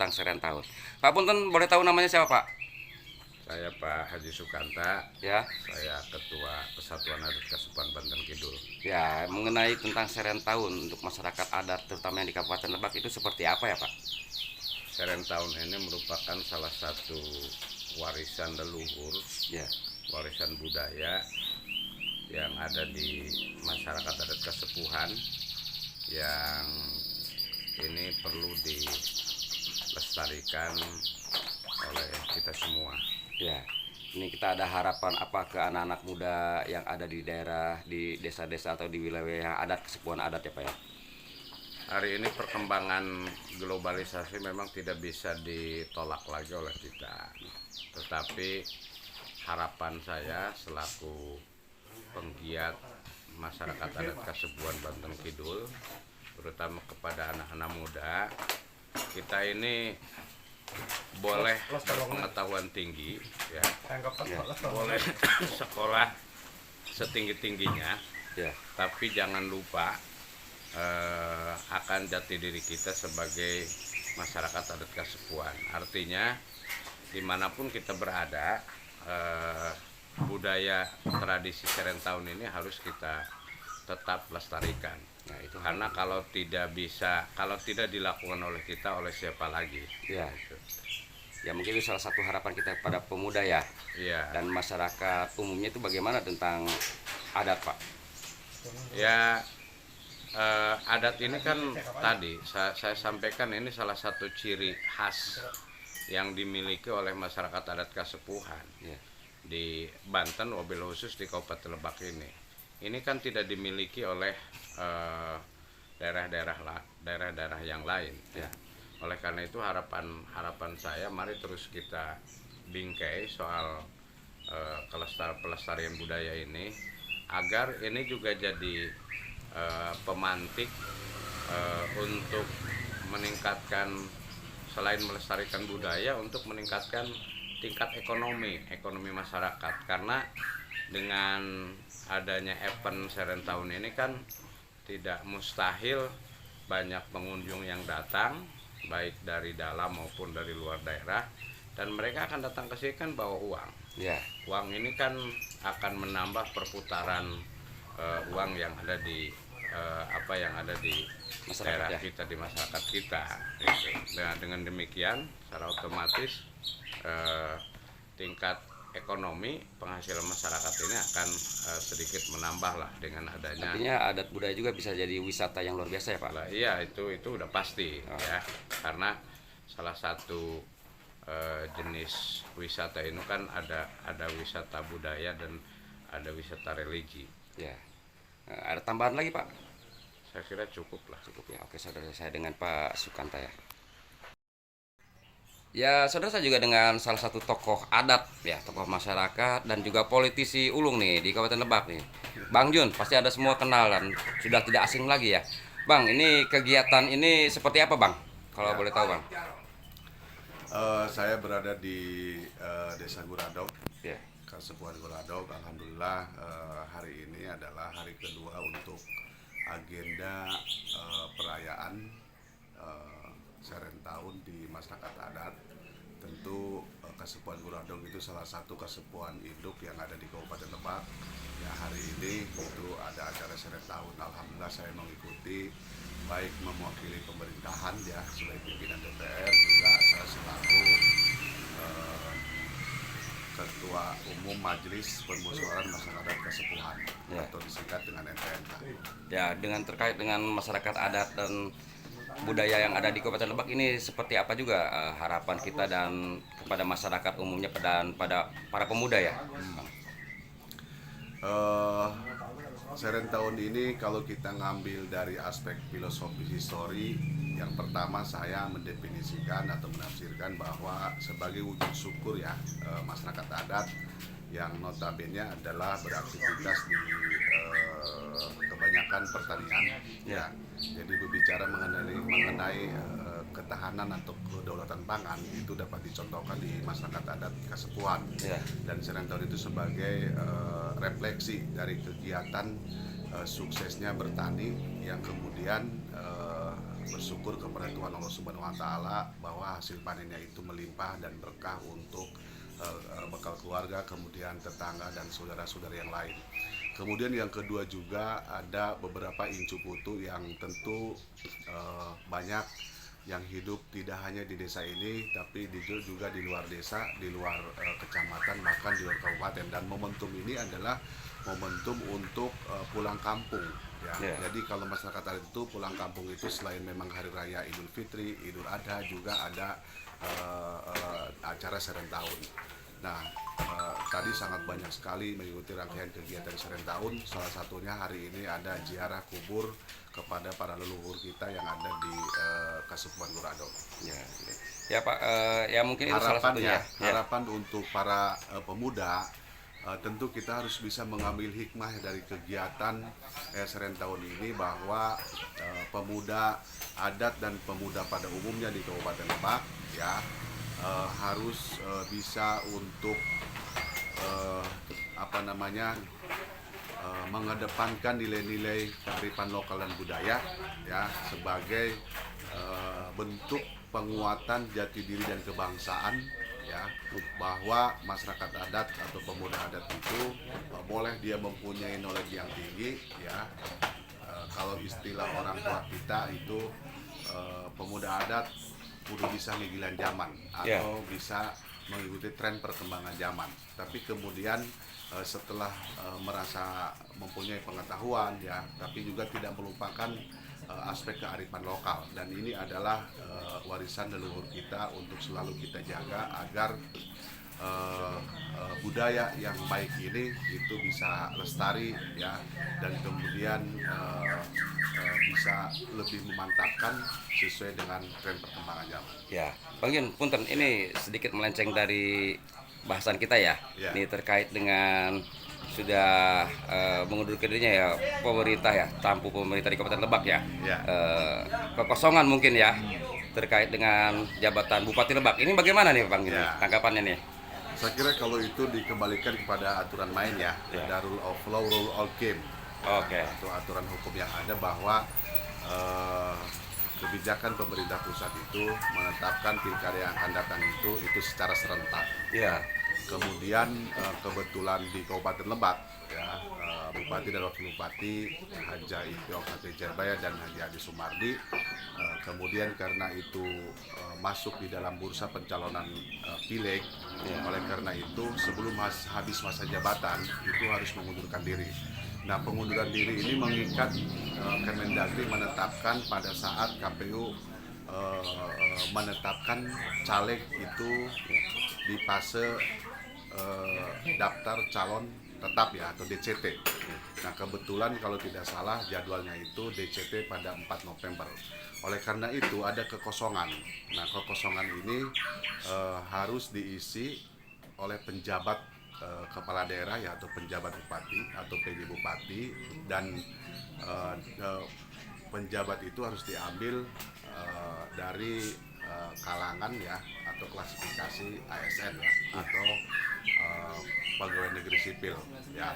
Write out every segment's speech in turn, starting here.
tentang Serentahun. Pak Punten, boleh tahu namanya siapa Pak? Saya Pak Haji Sukanta, Ya, saya Ketua Kesatuan Adat Kasepuhan Banten Kidul. ya mengenai tentang Serentahun untuk masyarakat adat terutama yang di Kabupaten Lebak itu seperti apa ya Pak? Serentahun ini merupakan salah satu warisan leluhur, Ya, warisan budaya yang ada di masyarakat adat Kasepuhan yang ini perlu dilestarikan oleh kita semua. ya. Ini kita ada harapan apa ke anak-anak muda yang ada di daerah, di desa-desa atau di wilayah adat, kesepuhan adat ya Pak ya? Hari ini perkembangan globalisasi memang tidak bisa ditolak lagi oleh kita. Tetapi harapan saya selaku penggiat masyarakat adat Kasepuhan Banten Kidul, terutama kepada anak-anak muda, kita ini boleh berpengetahuan tinggi, ya, boleh sekolah setinggi-tingginya, Ya, tapi jangan lupa akan jati diri kita sebagai masyarakat adat Kasepuhan. Artinya dimanapun kita berada, budaya tradisi Serentahun ini harus kita tetap lestarikan. nah itu. Karena kalau tidak dilakukan oleh kita, oleh siapa lagi? Ya, Gitu. ya mungkin itu salah satu harapan kita kepada pemuda ya. Iya. Dan masyarakat umumnya itu bagaimana tentang adat Pak? Ya, adat ini kan tadi saya sampaikan, ini salah satu ciri khas yang dimiliki oleh masyarakat adat Kasepuhan Ya, di Banten, wabil khusus di Kabupaten Lebak ini. Ini kan tidak dimiliki oleh daerah-daerah yang lain. Ya. Oleh karena itu harapan saya, mari terus kita bingkai soal pelestarian budaya ini, agar ini juga jadi pemantik untuk meningkatkan, selain melestarikan budaya, untuk meningkatkan tingkat ekonomi masyarakat. Karena dengan adanya event Serentahun ini kan tidak mustahil banyak pengunjung yang datang, baik dari dalam maupun dari luar daerah, dan mereka akan datang ke sini kan bawa uang. ya, Uang ini kan akan menambah perputaran uang yang ada di masyarakat daerah ya. kita, di masyarakat kita, gitu. Dengan demikian secara otomatis tingkat ekonomi penghasilan masyarakat ini akan sedikit menambah lah dengan adanya. Artinya adat budaya juga bisa jadi wisata yang luar biasa ya Pak? Lah, iya, itu udah pasti. Ya, karena salah satu jenis wisata ini kan ada wisata budaya dan ada wisata religi. Ya. Ada tambahan lagi Pak? Saya kira cukup lah. Cukup ya. Oke, saudara saya dengan Pak Sukanta ya. Ya, saudara saya juga dengan salah satu tokoh adat ya, tokoh masyarakat dan juga politisi ulung nih di Kabupaten Lebak nih. Bang Jun, pasti ada semua kenal dan sudah tidak asing lagi ya. Bang, ini kegiatan ini seperti apa Bang? Kalau boleh tahu Bang. Saya berada di Desa Guradog, Ya, Kasepuhan Guradog. Alhamdulillah hari ini adalah hari kedua untuk agenda perayaan Serentahun di masyarakat adat. Tentu Kasepuhan Guradog itu salah satu kasepuhan induk yang ada di Kabupaten Lebak. Ya, hari ini itu ada acara Serentahun. Alhamdulillah saya mengikuti, baik mewakili pemerintahan ya sebagai pimpinan DPR, juga saya selaku Ketua Umum Majelis Permusyawaratan Masyarakat Adat Kasepuhan, Ya. atau disingkat dengan MPMK. ya dengan terkait dengan masyarakat adat dan budaya yang ada di Kabupaten Lebak ini seperti apa juga harapan kita dan kepada masyarakat umumnya dan pada para pemuda ya. Bang? Serentahun ini kalau kita ngambil dari aspek filosofi histori, yang pertama saya mendefinisikan atau menafsirkan bahwa sebagai wujud syukur ya masyarakat adat yang notabene adalah beraktivitas di kebanyakan pertanian ya. Jadi berbicara mengenai ketahanan atau kedaulatan pangan itu dapat dicontohkan di masyarakat adat Kasepuhan. Ya. Dan Serentahun itu sebagai refleksi dari kegiatan suksesnya bertani yang kemudian bersyukur kepada Tuhan Allah Subhanahu wa taala bahwa hasil panennya itu melimpah dan berkah untuk bekal keluarga, kemudian tetangga dan saudara-saudara yang lain. Kemudian yang kedua juga ada beberapa incu putu yang tentu banyak yang hidup tidak hanya di desa ini, tapi juga di luar desa, di luar kecamatan, bahkan di luar kabupaten. Dan momentum ini adalah momentum untuk pulang kampung. Ya. Jadi kalau masyarakat adat itu pulang kampung itu selain memang hari raya Idul Fitri, Idul Adha, juga ada acara serentahun. Nah, tadi sangat banyak sekali mengikuti rangkaian kegiatan serentahun. Salah satunya hari ini ada ziarah kubur kepada para leluhur kita yang ada di Kasepuhan Gurado. Ya Pak, ya mungkin itu salah satunya. Harapan untuk para pemuda, tentu kita harus bisa mengambil hikmah dari kegiatan serentahun ini, bahwa pemuda adat dan pemuda pada umumnya di Kabupaten Lebak ya harus bisa untuk mengedepankan nilai-nilai kearifan lokal dan budaya ya sebagai bentuk penguatan jati diri dan kebangsaan ya, bahwa masyarakat adat atau pemuda adat itu boleh dia mempunyai knowledge yang tinggi ya. Kalau istilah orang tua kita itu pemuda adat kudu bisa ngigilan zaman atau bisa mengikuti tren perkembangan zaman. Tapi kemudian setelah merasa mempunyai pengetahuan ya, tapi juga tidak melupakan aspek kearifan lokal, dan ini adalah warisan leluhur kita untuk selalu kita jaga agar budaya yang baik ini itu bisa lestari ya, dan kemudian bisa lebih memantapkan sesuai dengan tren perkembangan zaman. Ya, Bang Yun, punten, ini sedikit melenceng dari bahasan kita ya. Ini terkait dengan sudah mengundurkan dirinya ya pemerintah ya, tampu pemerintah di Kabupaten Lebak ya. Kekosongan mungkin ya terkait dengan jabatan Bupati Lebak. Ini bagaimana nih Bang Yun, tanggapannya nih? Saya kira kalau itu dikembalikan kepada aturan main ya, ada rule of law, rule of game. Atau aturan hukum yang ada, bahwa kebijakan pemerintah pusat itu menetapkan pilkada yang akan datang itu secara serentak. Kemudian kebetulan di Kabupaten Lebak ya, Bupati dan Wakil Bupati Haja Ipiok Hati Jarbaya dan Haji Adi Sumardi, kemudian karena itu masuk di dalam bursa pencalonan pileg, oleh karena itu sebelum habis masa jabatan itu harus mengundurkan diri. Nah, pengunduran diri ini mengikat Kemendagri menetapkan pada saat KPU menetapkan caleg itu di fase daftar calon tetap ya, atau DCT. Nah, kebetulan kalau tidak salah jadwalnya itu DCT pada 4 November. Oleh karena itu ada kekosongan. Nah, kekosongan ini harus diisi oleh penjabat kepala daerah ya, atau penjabat bupati atau PJ bupati, dan penjabat itu harus diambil dari kalangan ya, atau klasifikasi ASN ya, atau pegawai negeri sipil ya.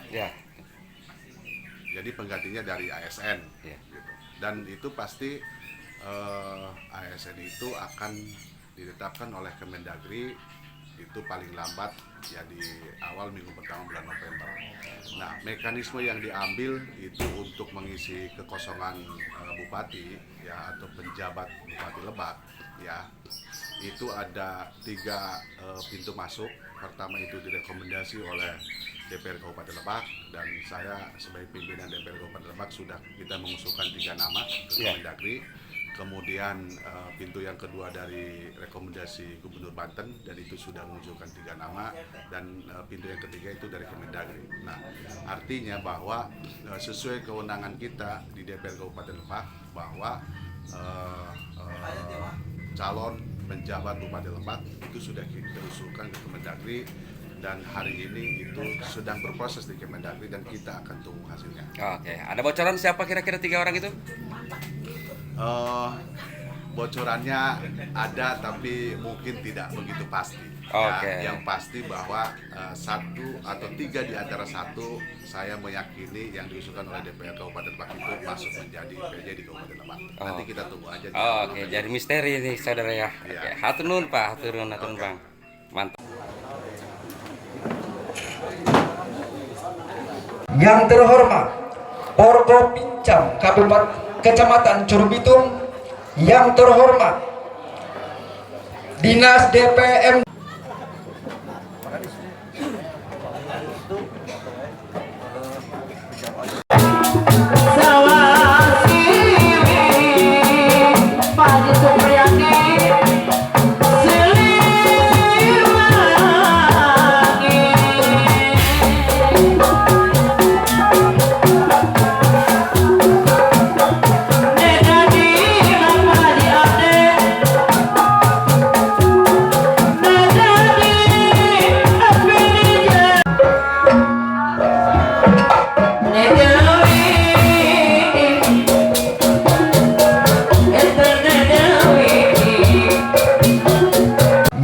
Jadi penggantinya dari ASN gitu. Dan itu pasti ASN itu akan ditetapkan oleh Kemendagri itu paling lambat ya di awal minggu pertama bulan November. Nah, mekanisme yang diambil itu untuk mengisi kekosongan bupati ya, atau penjabat Bupati Lebak ya, itu ada 3 pintu masuk. Pertama itu direkomendasi oleh DPR Kabupaten Lebak, dan saya sebagai pimpinan DPR Kabupaten Lebak sudah kita mengusulkan 3 nama ke Kemendagri. Kemudian pintu yang kedua dari rekomendasi Gubernur Banten, dan itu sudah mengusulkan 3 nama, dan pintu yang ketiga itu dari Kemendagri. Nah, artinya bahwa sesuai kewenangan kita di DPR Kabupaten Lebak, bahwa calon penjabat Bupati Lebak itu sudah kita usulkan ke Kemendagri, dan hari ini itu sedang berproses di Kemendagri, dan kita akan tunggu hasilnya. Ada bocoran siapa kira-kira 3 orang itu? bocorannya ada tapi mungkin tidak begitu pasti. Oke. Ya, yang pasti bahwa 1 atau 3 di antara 1 saya meyakini yang diusulkan oleh DPR Kabupaten Lebak itu masuk menjadi PJ di Kabupaten Lebak. Nanti kita tunggu aja. Oke, jadi misteri nih saudara ya. Iya. Oke, hatur nuhun Pak, hatur nuhun Bang. Mantap. Yang terhormat Forkopincam Kabupaten Kecamatan Curbitung, yang terhormat Dinas DPM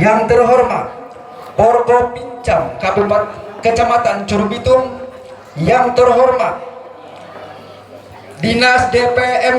yang terhormat Forkopincam Kabupaten Kecamatan Curbitung, yang terhormat Dinas DPM